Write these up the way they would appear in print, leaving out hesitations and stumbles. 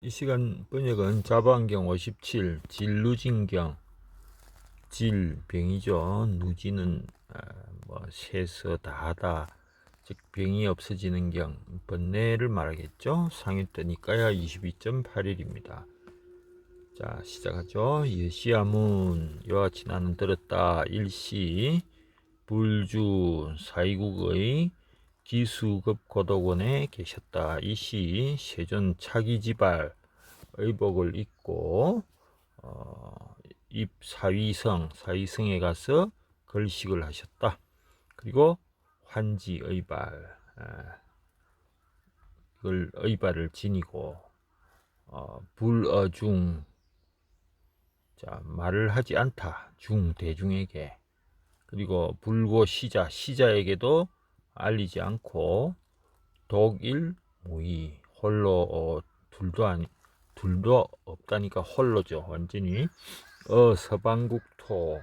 이 시간 번역은 자바안경 57 질루진경. 질 병이죠. 누지는 세서 다하다, 즉 병이 없어지는 경, 번뇌를 말하겠죠. 상유떠니까야 22.8일입니다 자, 시작하죠. 여시아문, 이와 같이 나는 들었다. 일시 불주 사이국의 기수급 고덕원에 계셨다. 이시 세존 차기지발 의복을 입고 사위성에 가서 걸식을 하셨다. 그리고 환지 의발, 그걸 의발을 지니고 불어중, 자, 말을 하지 않다. 중 대중에게. 그리고 불고 시자에게도 알리지 않고 독일 무의, 홀로, 둘도 없다니까 홀로죠. 완전히 서방국토,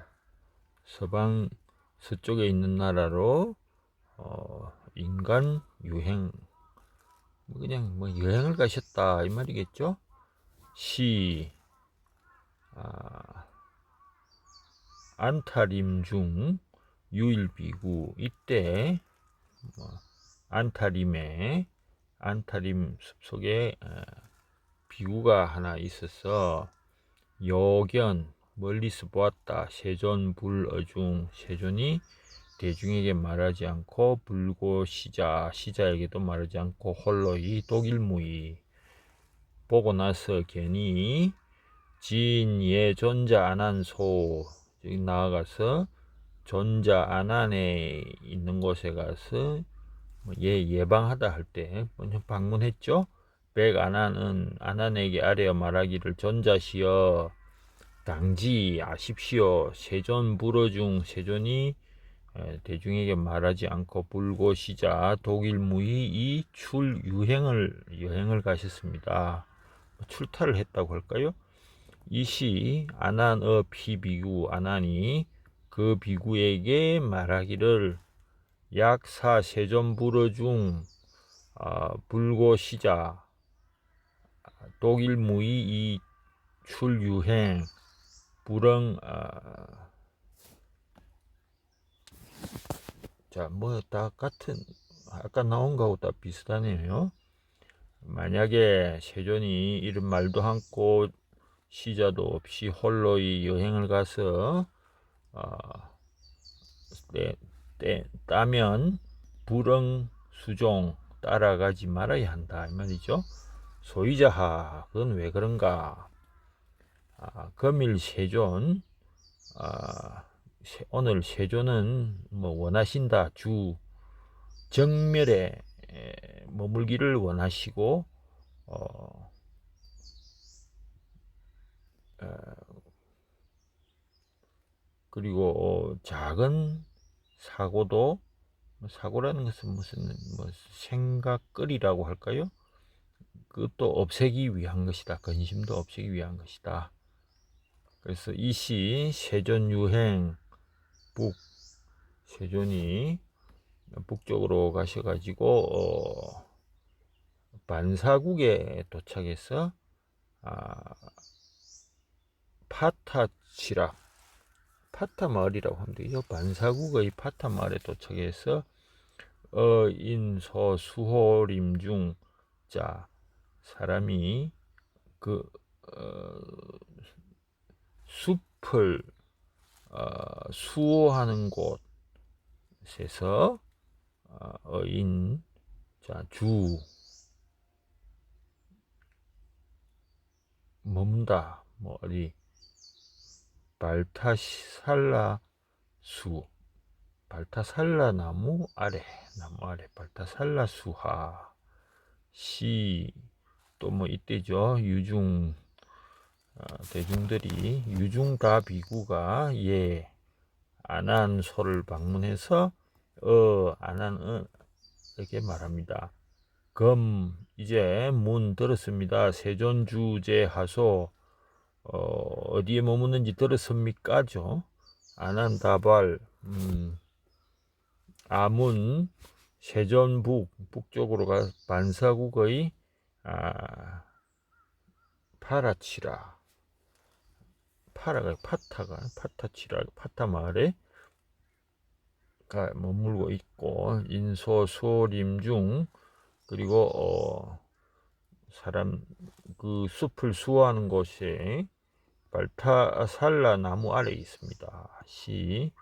서쪽에 있는 나라로 인간 유행, 그냥 여행을 가셨다 이 말이겠죠. 시 안타림 중 유일비구, 이때 안타림 숲속에 비구가 하나 있어서 여견, 멀리서 보았다. 세존불어중, 세존이 대중에게 말하지 않고 불고 시자에게도 말하지 않고 홀로이 독일무이, 보고 나서 괜히 진예 존자 안한소, 여기 나아가서 존자 안한에 있는 곳에 가서 예방하다 할 때 방문했죠. 백안한은 안한에게 아뢰어 말하기를, 존자시여 당지 아십시오. 세존 불어중, 세존이 대중에게 말하지 않고 불고 시자 독일무의 이 여행을 가셨습니다. 출타를 했다고 할까요? 이시 아난의 피비구, 아난이 그 비구에게 말하기를, 약사 세존 불어중 불고 시자 독일무의 이 출유행 불응, 자, 다 같은, 아까 나온 거하고 다 비슷하네요. 만약에 세존이 이런 말도 않고 시자도 없이 홀로이 여행을 가서 따면 불응 수종 따라가지 말아야 한다 이 말이죠. 소이자하, 그건 왜 그런가? 금일 세존, 오늘 세존은 원하신다. 주 정멸에 머물기를 원하시고 그리고 작은 사고도, 사고라는 것은 무슨 생각거리라고 할까요? 그것도 없애기 위한 것이다. 근심도 없애기 위한 것이다. 그래서 이시 세존유행, 세존이 북쪽으로 가셔가지고 반사국에 도착해서 파타 마을이라고 하면 되죠. 반사국의 파타 마을에 도착해서 인소 수호림 중, 자, 사람이 그 숲을 수호하는 곳에서 어인, 자, 주 머문다, 어디 발타살라 나무 아래 발타살라 수하 시, 또 이때죠. 유중, 대중들이 유중다 비구가 안한 소를 방문해서 안한에게 말합니다. 이제 문 들었습니다. 세존주제 하소, 어디에 머무는지 들었습니까죠? 안한다발, 아문 세존북, 북쪽으로 가 반사국의 파라치라. 파라가 파타치라 파타 마을에 머물고 있고, 인소 수림중, 그리고 사람 그 숲을 수호하는 곳에 발타살라 나무 아래 있습니다. 시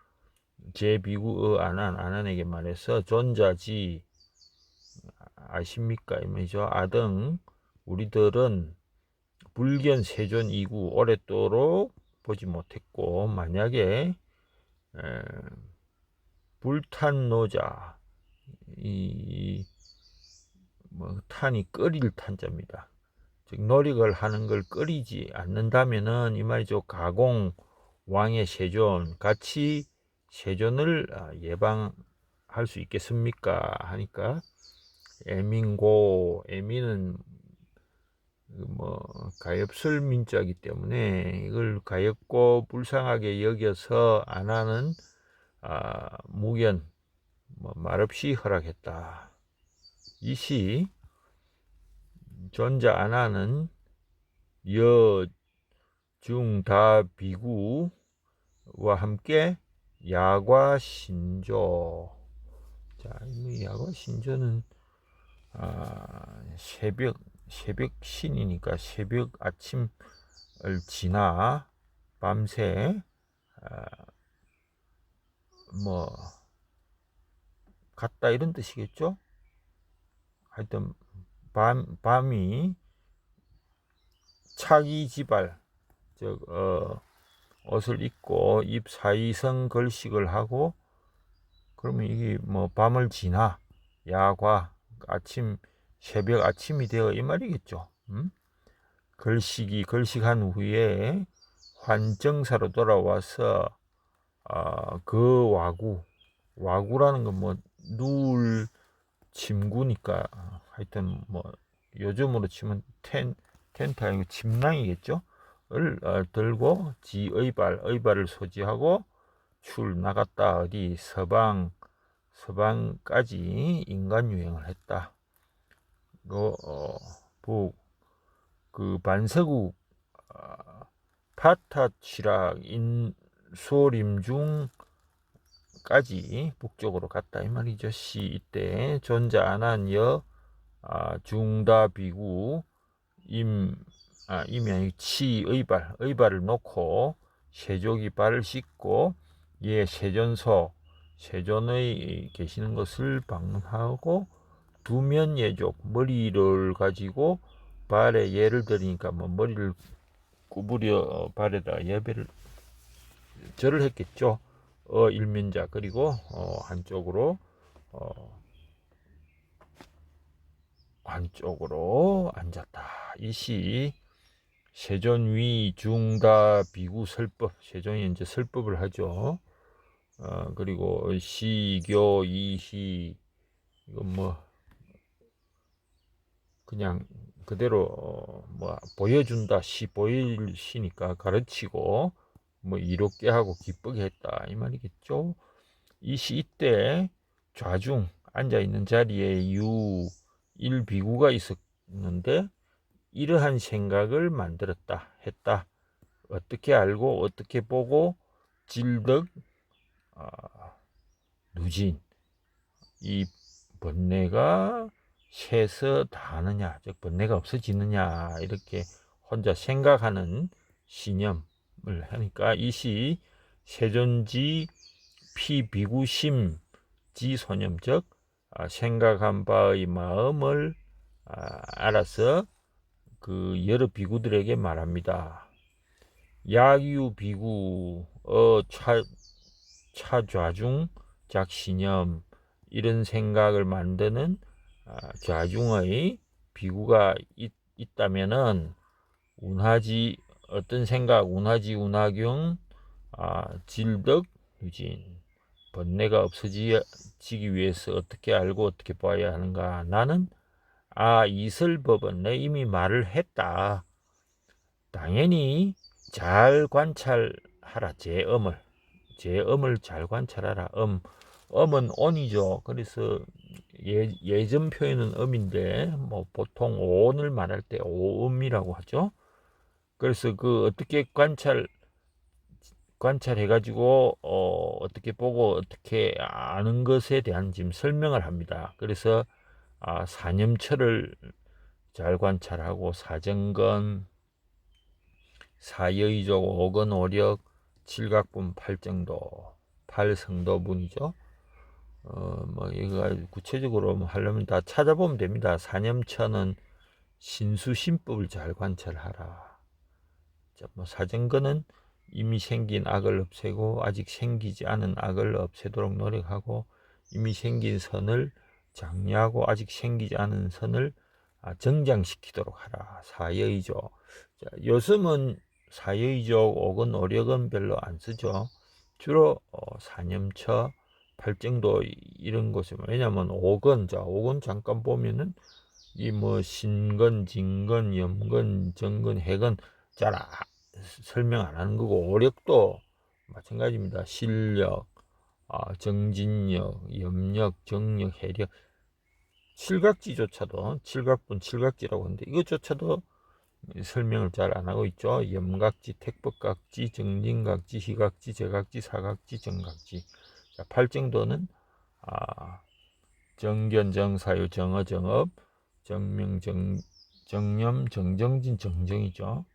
제비구의 아난에게 말해서 존자지 아십니까? 이면이죠. 아등 우리들은 불견 세존 이구 오랫도록 보지 못했고, 만약에 불탄 노자, 탄이 끓일 탄자입니다. 즉 노력을 하는 걸 끓이지 않는다면은 이 말이죠. 가공 왕의 세존 같이 세존을 예방할 수 있겠습니까? 하니까 애민은 가엾을 민자이기 때문에 이걸 가엾고 불쌍하게 여겨서 아나는 무견 말없이 허락했다. 이 시 존자 아나는 여중다 비구와 함께 야과 신조. 자, 야과 신조는 새벽 신이니까 새벽 아침을 지나 밤새 갔다 이런 뜻이겠죠. 하여튼 밤이 차기지발, 즉 옷을 입고 입 사이성 걸식을 하고, 그러면 이게 밤을 지나 야과 새벽 아침이 되어 이 말이겠죠. 걸식한 후에 환정사로 돌아와서 그 와구라는 건 누울 침구니까, 하여튼 요즘으로 치면 텐트 아니고 침낭이겠죠. 을 들고 의발을 소지하고 출 나갔다. 어디 서방까지 인간 유행을 했다. 그 반서국 파타치락 인소림중까지 북쪽으로 갔다 이 말이죠. 시 이때 존자 아난여 중다비구 임이 아니고 의발을 놓고 세족이 발을 씻고 세존의 계시는 것을 방문하고 두면 예족, 머리를 가지고 발에 예를 드리니까 머리를 구부려 발에다 예배를 절을 했겠죠. 일면자. 그리고 한쪽으로 앉았다. 이시 세존위 중다 비구 설법. 세존이 이제 설법을 하죠. 그리고 시교 이시, 이건 그냥 그대로 보여준다. 보일 시니까 가르치고 이롭게 하고 기쁘게 했다 이 말이겠죠. 이 시 이때 좌중 앉아 있는 자리에 일비구가 있었는데 이러한 생각을 했다. 어떻게 알고 어떻게 보고 질덕 누진, 이 번뇌가 새서 다하느냐, 즉 번뇌가 없어지느냐, 이렇게 혼자 생각하는 신념을 하니까 이 시 세존지 피비구심 지소념, 즉 생각한 바의 마음을 알아서 그 여러 비구들에게 말합니다. 야유 비구 차좌중 작신념, 이런 생각을 만드는 좌중의 비구가 있다면은 어떤 생각, 운하경 질덕 유진, 번뇌가 없어지기 위해서 어떻게 알고 어떻게 봐야 하는가. 나는 이설법은 내 이미 말을 했다. 당연히 잘 관찰하라. 제음을 잘 관찰하라. 음은 온이죠. 그래서 예전 표현은 음인데 보통 온을 말할 때 오음이라고 하죠. 그래서 그 어떻게 관찰해가지고 어떻게 보고 어떻게 아는 것에 대한 지금 설명을 합니다. 그래서 사념처를 잘 관찰하고 사정건, 사여의족, 오건, 오력, 칠각분, 팔정도, 팔성도분이죠. 뭐 이거 구체적으로 뭐 하려면 다 찾아보면 됩니다. 사념처는 신수신법을 잘 관찰하라. 자, 뭐 사정건은 이미 생긴 악을 없애고 아직 생기지 않은 악을 없애도록 노력하고, 이미 생긴 선을 장려하고 아직 생기지 않은 선을 정장시키도록 하라. 사여의족. 자, 요즘은 사여의족, 오건, 오력은 별로 안 쓰죠. 주로 사념처, 팔정도 이런 것이, 왜냐면 오건, 자 오건 잠깐 보면은 이 뭐 신건, 진건, 염건, 정건, 해건 잘 설명 안 하는 거고, 오력도 마찬가지입니다. 실력, 정진력, 염력, 정력, 해력, 칠각지조차도 칠각분, 칠각지라고 하는데 이것조차도 설명을 잘 안 하고 있죠. 염각지, 택법각지, 정진각지, 희각지, 제각지, 사각지, 정각지. 자, 팔정도는 정견, 정사유, 정어, 정업, 정명, 정념, 정정진, 정정이죠.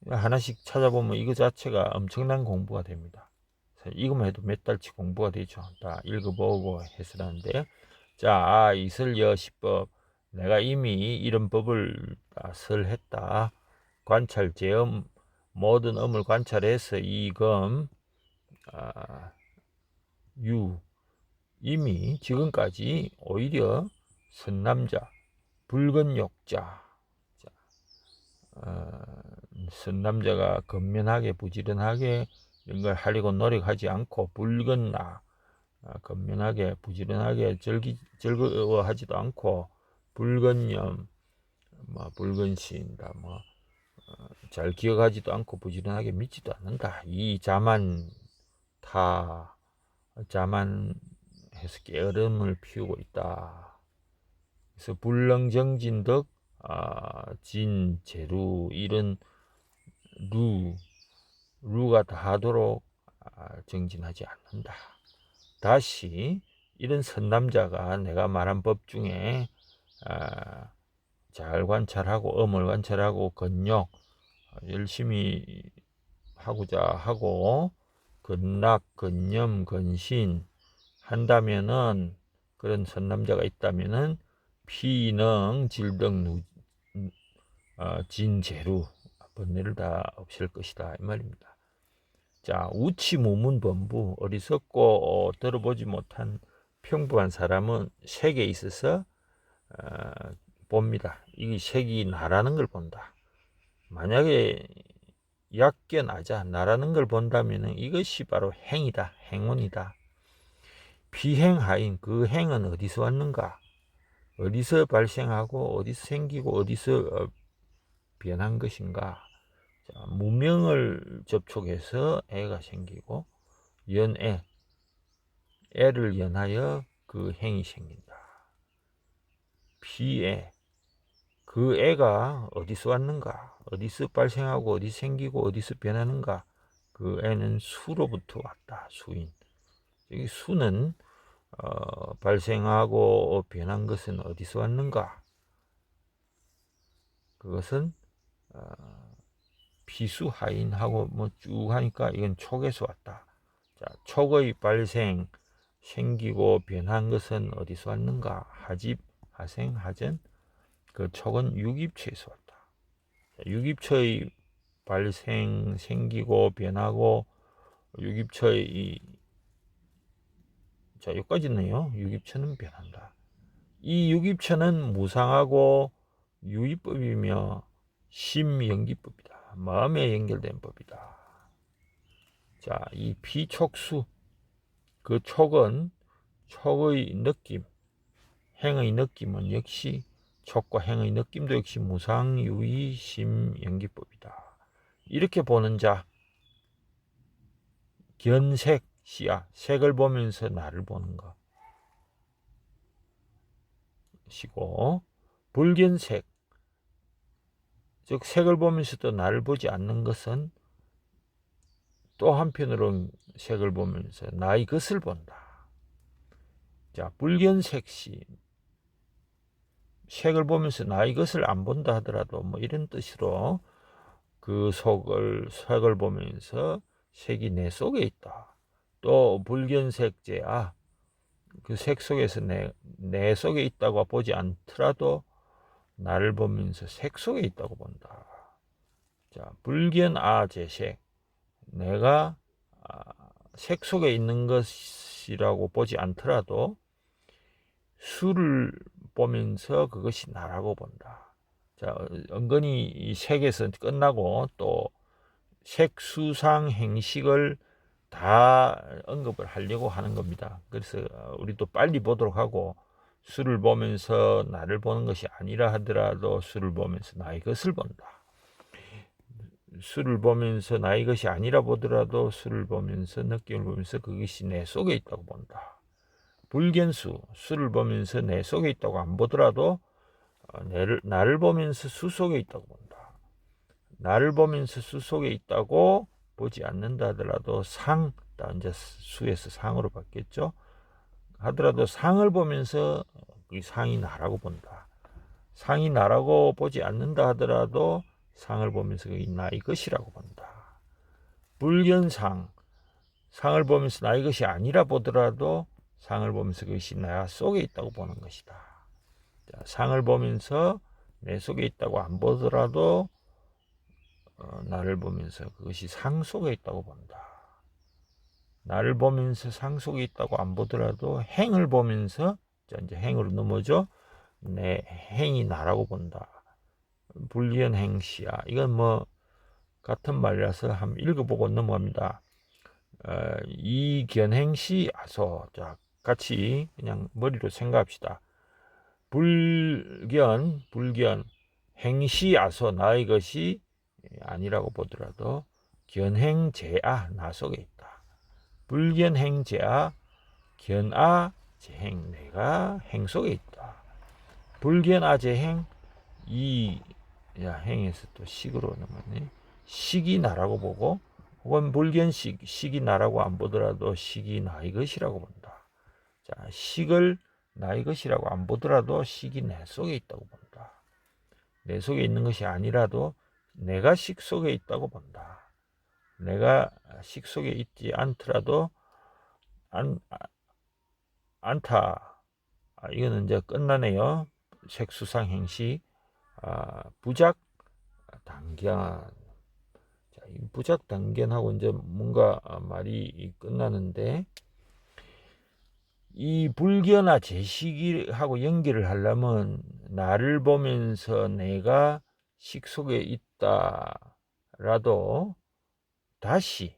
하나씩 찾아보면 이거 자체가 엄청난 공부가 됩니다. 이것만 해도 몇 달치 공부가 되죠. 다 읽어보고 해설하는데, 자, 이설여시법, 내가 이미 이런 법을 설했다. 관찰, 제음, 모든 음을 관찰해서 이금, 유, 이미 지금까지 오히려 선남자, 붉은 욕자, 선남자가 건면하게 부지런하게 이런 걸 하려고 노력하지 않고, 붉은 나, 건면하게 부지런하게 즐거워하지도 않고, 붉은 염, 뭐 붉은 시인다, 뭐 잘 기억하지도 않고 부지런하게 믿지도 않는다. 이 자만해서 게으름을 피우고 있다. 그래서 불능정진덕, 진제루, 이런 루가 다하도록 정진하지 않는다. 다시 이런 선남자가 내가 말한 법 중에 잘 관찰하고 음을 관찰하고 건욕 열심히 하고자 하고, 건락, 건념, 건신 한다면은, 그런 선남자가 있다면은 피능, 질등, 진재루, 번뇌를 다 없앨 것이다, 이 말입니다. 자, 우치무문범부, 어리석고 들어보지 못한 평범한 사람은 색에 있어서 봅니다. 이 색이 나라는 걸 본다. 만약에 약견하자, 나라는 걸 본다면 이것이 바로 행이다, 행운이다. 비행하인, 그 행은 어디서 왔는가? 어디서 발생하고 어디서 생기고 어디서 변한 것인가? 자, 무명을 접촉해서 애가 생기고, 연애, 애를 연하여 그 행이 생긴다. 비애, 그 애가 어디서 왔는가? 어디서 발생하고 어디서 생기고 어디서 변하는가? 그 애는 수로부터 왔다. 수인. 이 수는 발생하고 변한 것은 어디서 왔는가? 그것은 피수하인하고 뭐 쭉 하니까 이건 촉에서 왔다. 자, 촉의 발생, 생기고 변한 것은 어디서 왔는가? 하집, 하생, 하전. 그 촉은 육입처에서 왔다. 자, 육입처의 발생, 생기고 변하고, 육입처의 자, 여기까지는요. 육입처는 변한다. 이 육입처는 무상하고 유의법이며 심연기법이다. 마음에 연결된 법이다. 자, 이 비촉수, 그 촉은 촉의 느낌, 행의 느낌은 역시 촉과 행의 느낌도 역시 무상, 유의, 심연기법이다. 이렇게 보는 자, 견색, 시야, 색을 보면서 나를 보는 것이고, 불견색, 즉 색을 보면서도 나를 보지 않는 것은 또 한편으로는 색을 보면서 나의 것을 본다. 자, 불견색시 색을 보면서 나의 것을 안 본다 하더라도 뭐 이런 뜻으로 그 색을 보면서 색이 내 속에 있다. 또 불견색제야 그 색 속에서 내 속에 있다고 보지 않더라도 나를 보면서 색 속에 있다고 본다. 자, 불견아제색 내가 색 속에 있는 것이라고 보지 않더라도 수를 보면서 그것이 나라고 본다. 자, 은근히 이 색에서 끝나고 또 색수상 행식을 다 언급을 하려고 하는 겁니다. 그래서 우리도 빨리 보도록 하고 수를 보면서 나를 보는 것이 아니라 하더라도 수를 보면서 나의 것을 본다. 수를 보면서 나의 것이 아니라 보더라도 수를 보면서 느낌을 보면서 그것이 내 속에 있다고 본다. 불견수, 수를 보면서 내 속에 있다고 안 보더라도 나를 보면서 수 속에 있다고 본다. 나를 보면서 수 속에 있다고 보지 않는다 하더라도 상, 이제 수에서 상으로 바뀌었죠. 하더라도 상을 보면서 이 상이 나라고 본다. 상이 나라고 보지 않는다 하더라도 상을 보면서 이 나의 것이라고 본다. 불견상, 상을 보면서 나의 것이 아니라 보더라도 상을 보면서 그것이 나 속에 있다고 보는 것이다. 자, 상을 보면서 내 속에 있다고 안 보더라도 나를 보면서 그것이 상 속에 있다고 본다. 나를 보면서 상 속에 있다고 안 보더라도 행을 보면서 자, 이제 행으로 넘어져 내 행이 나라고 본다. 불견행시야. 이건 뭐 같은 말이라서 한번 읽어보고 넘어갑니다. 이견행시 아소. 자, 같이 그냥 머리로 생각합시다. 불견 행시 아소 나의 것이 아니라고 보더라도 견행제아 나 속에 있다. 불견행제아 견아 제행 내가 행 속에 있다. 불견아 제행 이 행에서 또 식으로 넘었네. 식이 나라고 보고 혹은 불견식 식이 나라고 안 보더라도 식이 나의 것이라고 본다. 자, 식을 나의 것이라고 안 보더라도 식이 내 속에 있다고 본다. 내 속에 있는 것이 아니라도 내가 식 속에 있다고 본다. 내가 식 속에 있지 않더라도 않다. 이거는 이제 끝나네요. 색수상 행시 부작 당견. 자, 이 부작 당견하고 이제 뭔가 말이 끝나는데 이 불견화 제식하고 연결을 하려면 나를 보면서 내가 식 속에 있다라도 다시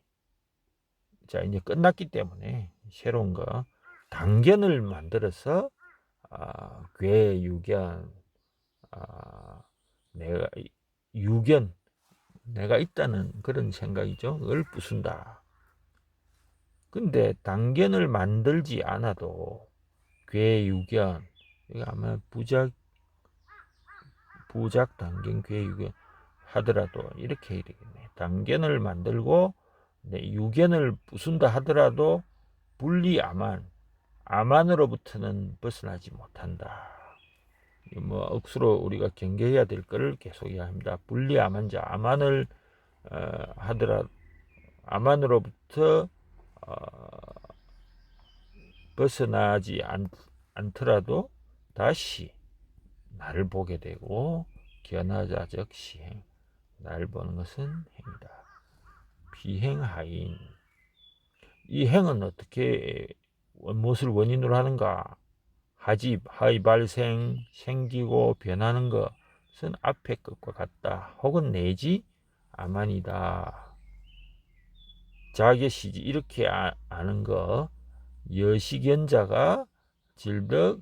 자 이제 끝났기 때문에 새로운 거 당견을 만들어서 괴유견 내가 유견 내가 있다는 그런 생각이죠. 을 부순다. 근데 당견을 만들지 않아도 괴유견 이거 아마 부작 당견 괴유견 하더라도 이렇게 되겠네. 당견을 만들고 유견을 부순다 하더라도 아만으로부터는 벗어나지 못한다. 뭐 억수로 우리가 경계해야 될 것을 계속 이야기합니다. 분리아만자 아만을 하더라도 아만으로부터 벗어나지 않더라도 다시 나를 보게 되고 견하자적 시행 나를 보는 것은 행이다. 비행하인 이 행은 어떻게 무엇을 원인으로 하는가? 하이 발생 생기고 변하는 것은 앞에 것과 같다. 혹은 내지 아만이다. 자객시지 이렇게 아는 거 여식연자가 질덕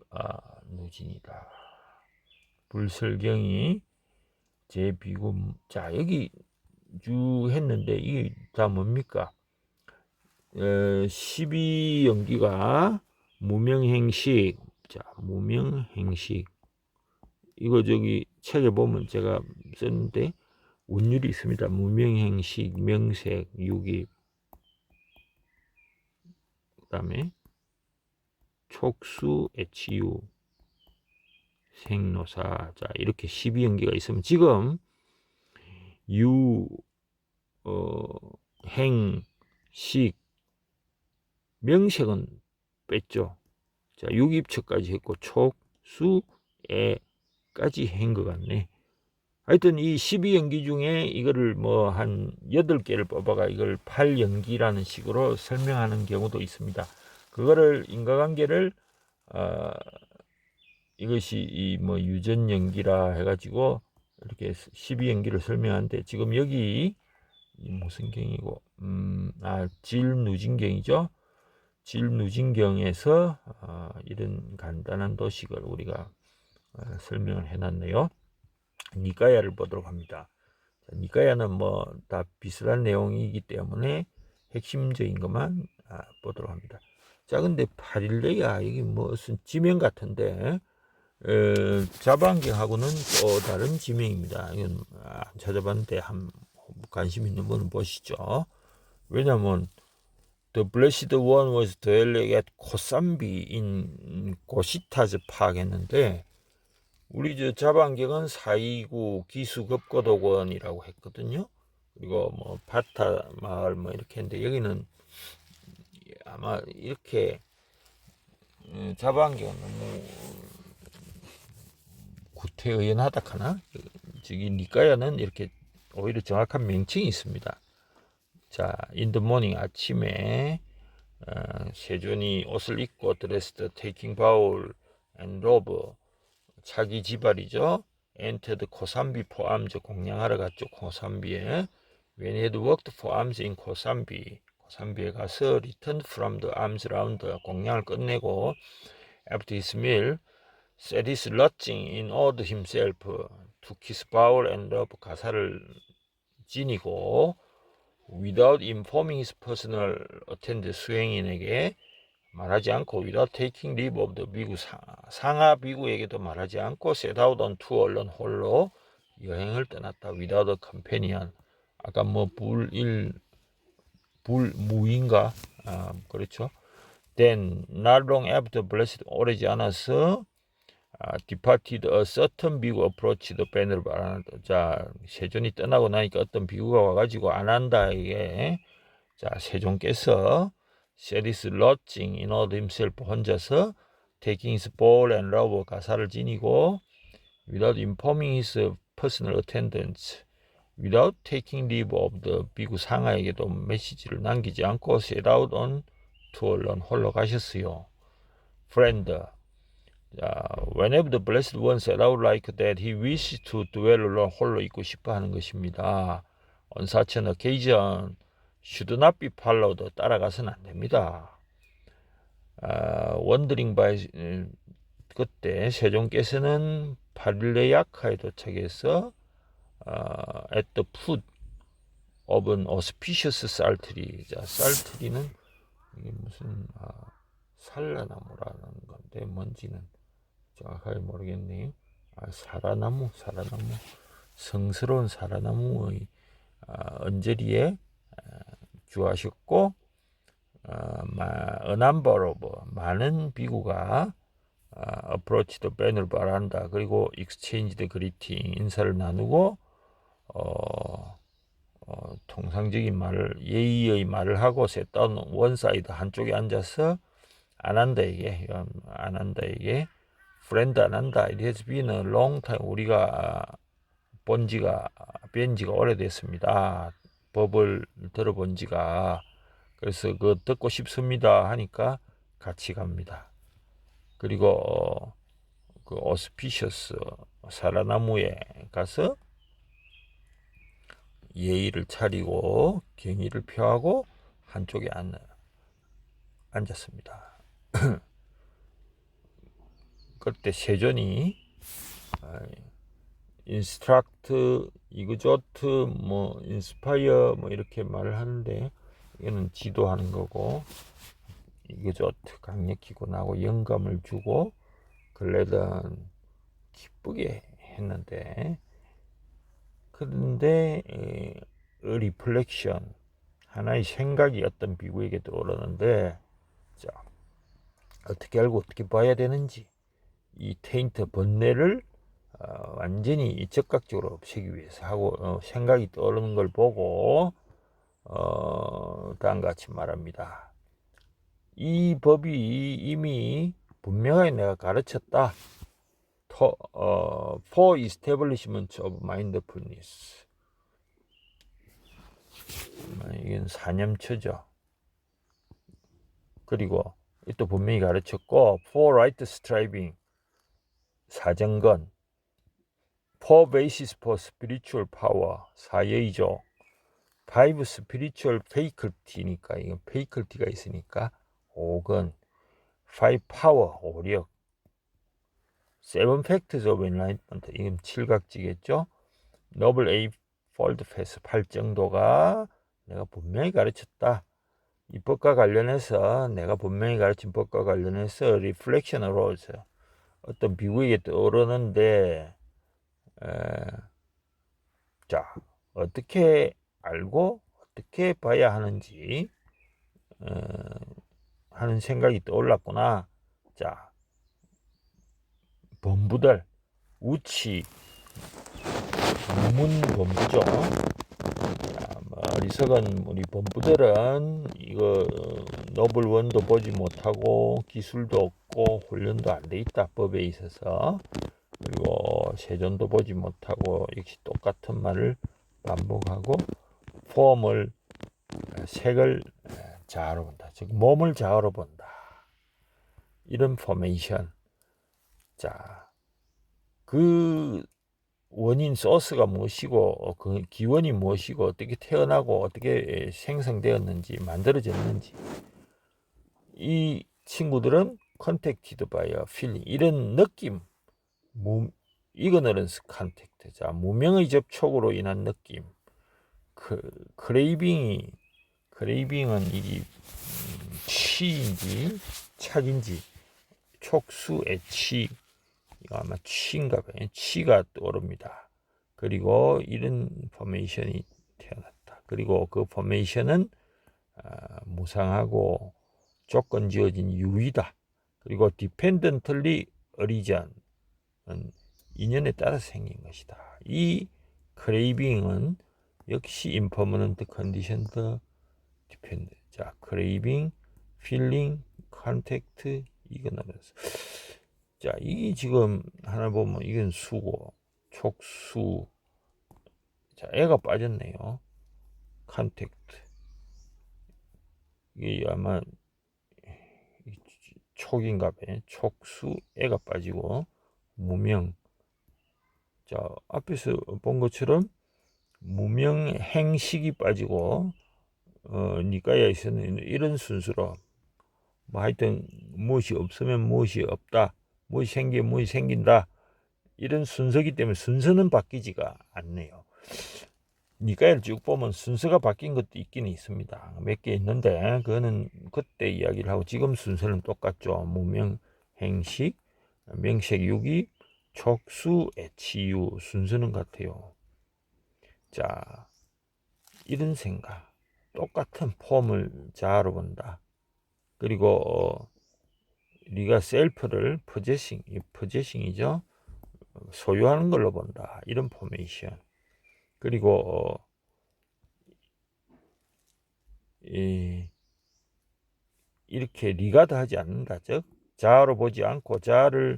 누진이다. 불설경이 제비구 자 여기 쭉 했는데 이게 다 뭡니까? 12연기가 무명행식 자 무명행식 이거 저기 책에 보면 제가 썼는데 운율이 있습니다. 무명행식, 명색, 유기, 그다음에 촉수, HU, 생노사. 자, 이렇게 12연기가 있으면 지금 유, 행, 식, 명색은 뺐죠. 자, 유기입처까지 했고 촉, 수, 에까지 한 것 같네. 하여튼 이 12연기 중에 이거를 뭐 한 8개를 뽑아가 이걸 8연기라는 식으로 설명하는 경우도 있습니다. 그거를 인과관계를 이것이 이 뭐 유전연기라 해가지고 이렇게 12연기를 설명하는데 지금 여기 무슨 경이고 질누진경이죠. 질누진경에서 이런 간단한 도식을 우리가 설명을 해놨네요. 니까야를 보도록 합니다. 니까야는 뭐 다 비슷한 내용이기 때문에 핵심적인 것만 보도록 합니다. 자, 근데 파릴레야 이게 무슨 지명 같은데 자방경하고는 또 다른 지명입니다. 이건 안 찾아봤는데 한 관심 있는 분은 보시죠. 왜냐면 The Blessed One was dwelling at 코삼비 in 고시타즈 파악했는데 우리 저 자방경은 429 기수급고도원이라고 했거든요. 그리고 뭐 바타 마을 뭐 이렇게 했는데 여기는 아마 이렇게 자방경은 너무 구태의연하다 하나? 저기 니까야는 이렇게 오히려 정확한 명칭이 있습니다. 자, in the morning 아침에 세존이 옷을 입고 dressed, taking bowl and robe 차기 지발이죠. entered 코삼비 for arms 공양하러 갔죠. 코삼비에 when he had worked for arms in 코삼비 코삼비에 가서 returned from the arms round 공양을 끝내고 after his meal set his lodging in order himself to kiss bowl and robe 가사를 지니고 without informing his personal attendant 수행인에게 말하지 않고 without taking leave of the 비구 상하 비구에게도 말하지 않고 set out on tour 홀로 여행을 떠났다. without a companion. 아까 뭐 불무인가? 그렇죠. Then not long after blessed 오래지 않아서 departed a certain 비구 approached the banner 바란다. 자, 세존이 떠나고 나니까 어떤 비구가 와가지고 안 한다 이게. 자, 세종께서 set his lodging in order himself 혼자서 taking his bowl and robe 가사를 지니고 without informing his personal attendants without taking leave of the 비구 상하에게도 메시지를 남기지 않고 set out on tour 홀로 가셨어요. friend whenever the blessed one set out like that he wished to dwell alone 홀로 있고 싶어 하는 것입니다. on such an occasion should not be followed 따라가서는 안 됩니다. 원더링 바이 그때 세종께서는 파릴레야카에 도착해서 at the foot of an auspicious 쌀트리. 자, 쌀트리는 이게 무슨 살라나무라는 건데 뭔지는 정확하게 모르겠네요. 사라나무 성스러운 사라나무의 언저리에 주하셨고 어남버로브 많은 비구가 approach the banner 바란다. 그리고 exchange the greeting 인사를 나누고 통상적인 말을 예의의 말을 하고 셋다운 원사이드 한쪽에 앉아서 안 한다 이게 friend 안 한다. It has been a long time. 우리가 뵌 지가 오래됐습니다. 법을 들어본 지가. 그래서 그 듣고 싶습니다 하니까 같이 갑니다. 그리고 그 auspicious 사라나무에 가서 예의를 차리고 경의를 표하고 한쪽에 앉았습니다. 그때 세존이 인스트럭트, 이그조트, 뭐 인스파이어 뭐 이렇게 말을 하는데 이거는 지도하는 거고 이그조트 강력히 권하고 영감을 주고 글래던 이쁘게 했는데, 그런데 리플렉션, 하나의 생각이 어떤 비구에게 떠오르는데, 자, 어떻게 알고 어떻게 봐야 되는지, 이 테인트 번뇌를 완전히 적극적으로 없애기 위해서 하고 생각이 떠오르는 걸 보고 다음과 같이 말합니다. 이 법이 이미 분명하게 내가 가르쳤다. For establishment of mindfulness. 이건 사념처죠. 그리고 또 분명히 가르쳤고, for right striving, 사정건, for basis for spiritual power, 사여의조, five spiritual faculty니까 이건 faculty가 있으니까 5건, five power, 오력, seven factors of enlightenment, 이건 칠각지겠죠. noble eightfold path, 8정도가 내가 분명히 가르쳤다. 이 법과 관련해서 내가 분명히 가르친 법과 관련해서 reflection arose, 어떤 비구에게 떠오르는데, 자, 어떻게 알고 어떻게 봐야 하는지 하는 생각이 떠올랐구나. 자, 범부들, 우치, 유문 범부죠. 어리석은 우리 범부들은 이거 노블 원도 보지 못하고 기술도 없고 훈련도 안 돼 있다, 법에 있어서. 그리고 세존도 보지 못하고 역시 똑같은 말을 반복하고 폼을, 색을 자아로 본다, 즉 몸을 자아로 본다, 이런 포메이션. 자, 그 원인 소스가 무엇이고 그 기원이 무엇이고 어떻게 태어나고 어떻게 생성되었는지 만들어졌는지, 이 친구들은 contacted by a feeling, 이런 느낌, ignorance contact, 자, 무명의 접촉으로 인한 느낌, 크레이빙은 이게 취인지 착인지, 촉수 애취, 이거 아마 취인가 봐요. 취가 떠오릅니다. 그리고 이런 포메이션이 태어났다. 그리고 그 포메이션은 무상하고 조건 지어진 유의다. 그리고 dependently origin, 인연에 따라서 생긴 것이다. 이 craving은 역시 impermanent conditioned dependent. 자, craving, feeling, contact, ignorance. 자, 이 지금 하나 보면 이건 수고, 촉수. 자, 애가 빠졌네요. 컨택트. 이게 아마 촉인가 봐요. 촉수, 애가 빠지고, 무명. 자, 앞에서 본 것처럼 무명 행식이 빠지고, 니까야에서는 이런 순서로, 뭐 하여튼 무엇이 없으면 무엇이 없다, 무엇이 생기면 무엇이 생긴다, 이런 순서기 때문에 순서는 바뀌지가 않네요. 니까야를 쭉 보면 순서가 바뀐 것도 있긴 있습니다. 몇 개 있는데 그거는 그때 이야기를 하고, 지금 순서는 똑같죠. 무명 행식, 명색 유기, 촉수 애치유, 순서는 같아요. 자, 이런 생각, 똑같은 폼을 자아로 본다. 그리고 네가 셀프를 포제싱이죠. 소유하는 걸로 본다. 이런 포메이션. 그리고 이렇게 리가드하지 않는다. 즉 자아로 보지 않고, 자아가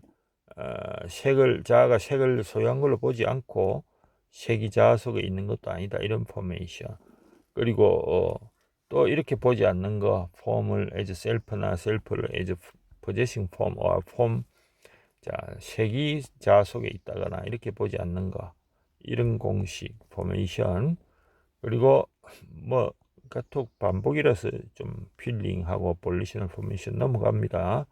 색을 소유한 걸로 보지 않고 색이 자아 속에 있는 것도 아니다. 이런 포메이션. 그리고 또 이렇게 보지 않는 거, 폼을 as self나 self를 as possessing form or form, 자, 색이 자아 속에 있다거나 이렇게 보지 않는 거, 이런 공식 포메이션. 그리고 뭐 카톡 반복이라서 좀 필링하고 볼리셔널 포메이션 넘어갑니다.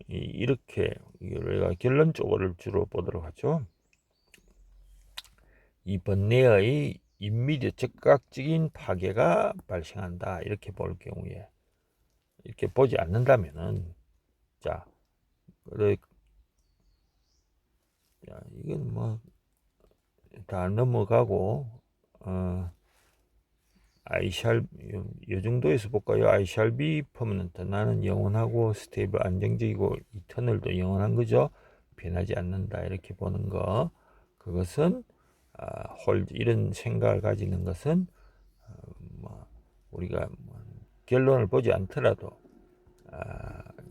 이렇게 우리가 결론 쪽을 주로 보도록 하죠. 이 번뇌의 임미디어 즉각적인 파괴가 발생한다. 이렇게 볼 경우에, 이렇게 보지 않는다면은, 자, 자, 이건 뭐 다 넘어가고 이 정도에서 볼까요? I shall be permanent. 나는 영원하고 스테이블 안정적이고 이터널도 영원한 거죠. 변하지 않는다. 이렇게 보는 거. 그것은 hold 이런 생각을 가지는 것은 뭐 우리가 뭐 결론을 보지 않더라도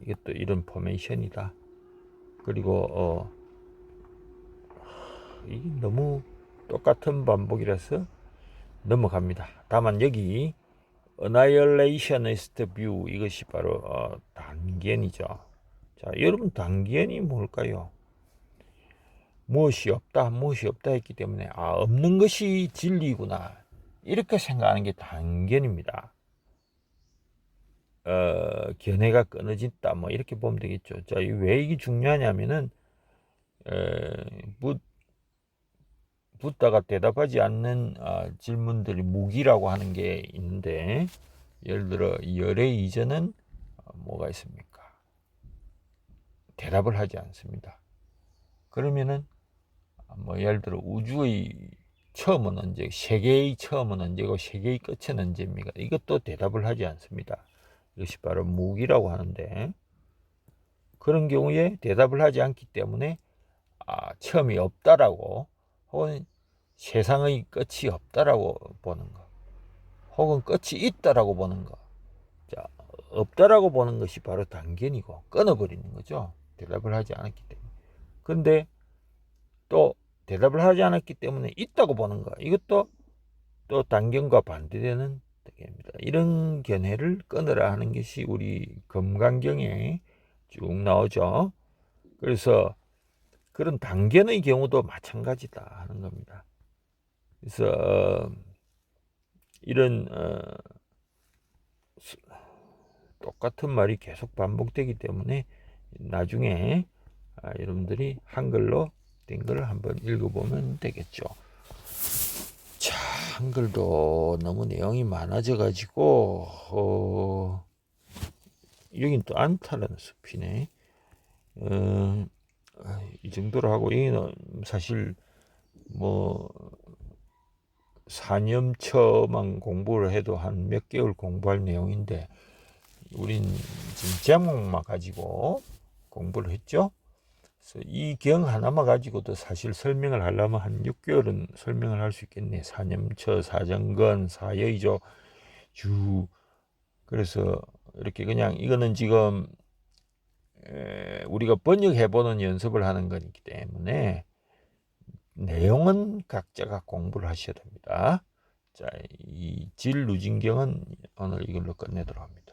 이것도 이런 포메이션이다. 그리고 이게 너무 똑같은 반복이라서 넘어갑니다. 다만 여기 annihilationist view 이것이 바로 단견이죠. 자, 여러분 단견이 뭘까요? 무엇이 없다 했기 때문에 없는 것이 진리구나 이렇게 생각하는 게 단견입니다. 견해가 끊어진다 뭐 이렇게 보면 되겠죠. 자, 왜 이게 중요하냐면은 묻다가 대답하지 않는 질문들이 무기라고 하는 게 있는데, 예를 들어 열애 이전은 뭐가 있습니까? 대답을 하지 않습니다. 그러면은 뭐 예를 들어 우주의 처음은 언제, 세계의 처음은 언제고 세계의 끝은 언제입니까? 이것도 대답을 하지 않습니다. 이것이 바로 무기라고 하는데, 그런 경우에 대답을 하지 않기 때문에 처음이 없다라고, 혹은 세상의 끝이 없다라고 보는 거, 혹은 끝이 있다라고 보는 거. 자, 없다라고 보는 것이 바로 단견이고 끊어버리는 거죠. 대답을 하지 않았기 때문에. 근데 또 대답을 하지 않았기 때문에 있다고 보는 거, 이것도 또 단견과 반대되는 견해입니다. 이런 견해를 끊으라 하는 것이 우리 금강경에 쭉 나오죠. 그래서 그런 단견의 경우도 마찬가지다 하는 겁니다. 그래서 이런 똑같은 말이 계속 반복되기 때문에 나중에 여러분들이 한글로 된 걸 한번 읽어보면 되겠죠. 자, 한글도 너무 내용이 많아져 가지고 여긴 또 안타라는 숲이네. 이 정도로 하고, 여기는 사실 뭐 4년처만 공부를 해도 한 몇 개월 공부할 내용인데, 우린 지금 제목만 가지고 공부를 했죠. 그래서 이 경 하나만 가지고도 사실 설명을 하려면 한 6개월은 설명을 할 수 있겠네. 사념처, 사정건, 사여의조, 주. 그래서 이렇게 그냥 이거는 지금 우리가 번역해보는 연습을 하는 거기 때문에 내용은 각자가 공부를 하셔야 됩니다. 자, 이 진루진경은 오늘 이걸로 끝내도록 합니다.